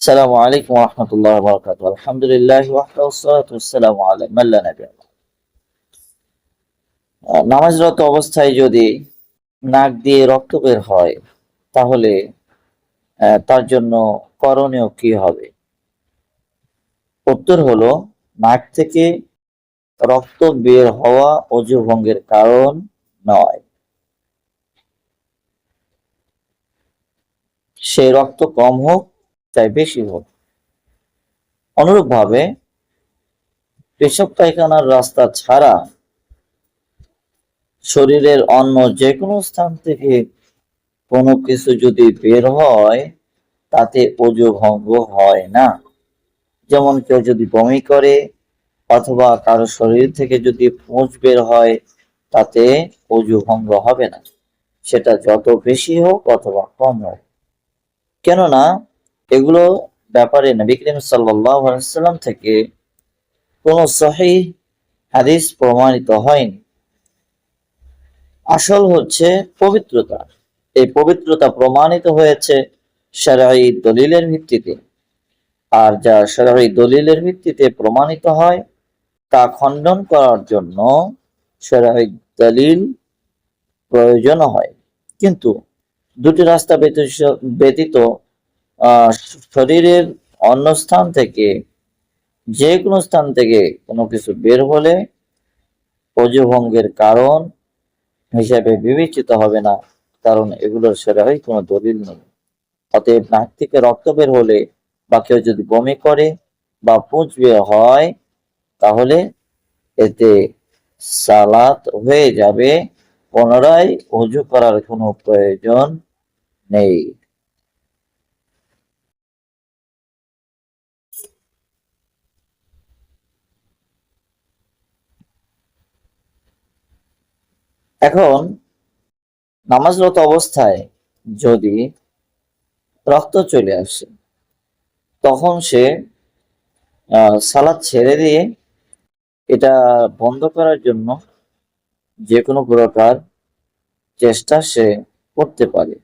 আসসালামু আলাইকুম ওয়া রাহমাতুল্লাহি ওয়া বারাকাতুহু। আলহামদুলিল্লাহি ওয়াহদাহু ওয়াসসালাতু ওয়াসসালামু আলা মান লা নাবিয়্যা বা'দা। নামাজরত অবস্থায় যদি নাক দিয়ে রক্ত বের হয় তাহলে তার জন্য করণীয় কি হবে? উত্তর হলো, নাক থেকে রক্ত বের হওয়া অজু ভঙ্গের কারণ নয়। সে রক্ত কম হোক চাই বেশি হোক। অনুরূপভাবে পেশাব পায়খানার রাস্তা ছাড়া শরীরের অন্য যে কোনো স্থান থেকে কোনো কিছু যদি বের হয় তাতে অজু ভঙ্গ হয় না। যেমন কেউ যদি বমি করে অথবা কারো শরীর থেকে যদি পুঁজ বের হয় তাতে অজু ভঙ্গ হবে না, সেটা যত বেশি হোক অথবা কম হোক। কেননা এগুলো ব্যাপারে নবী করিম সাল্লাল্লাহু আলাইহি ওয়াসাল্লাম থেকে কোনো সহিহ হাদিস প্রমাণিত হয়নি। আসল হচ্ছে পবিত্রতা। এই পবিত্রতা প্রমাণিত হয়েছে শরঈ দলিলের ভিত্তিতে। আর যা শরঈ দলিলের ভিত্তিতে প্রমাণিত হয় তা খণ্ডন করার জন্য শরঈ দলিল প্রয়োজন হয়। কিন্তু দুটি রাস্তা ব্যতীত আহ, শরীরের অন্য স্থান থেকে যে কোনো স্থান থেকে কোনো কিছু বের হলে অজু ভঙ্গের কারণ হিসাবে বিবেচিত হবে না, কারণ এগুলোর শরঈ কোনো দলিল নেই। অতএব নাক থেকে রক্ত বের হলে বা কেউ যদি বমি করে বা পুঁজ বের হয় তাহলে এতে সালাত হয়ে যাবে, পুনরায় অজু করার কোনো প্রয়োজন নেই। এখন নামাজরত অবস্থায় যদি রক্ত চলে আসে তখন সে সালাত ছেড়ে দিয়ে এটা বন্ধ করার জন্য যে কোনো প্রকার চেষ্টা সে করতে পারে।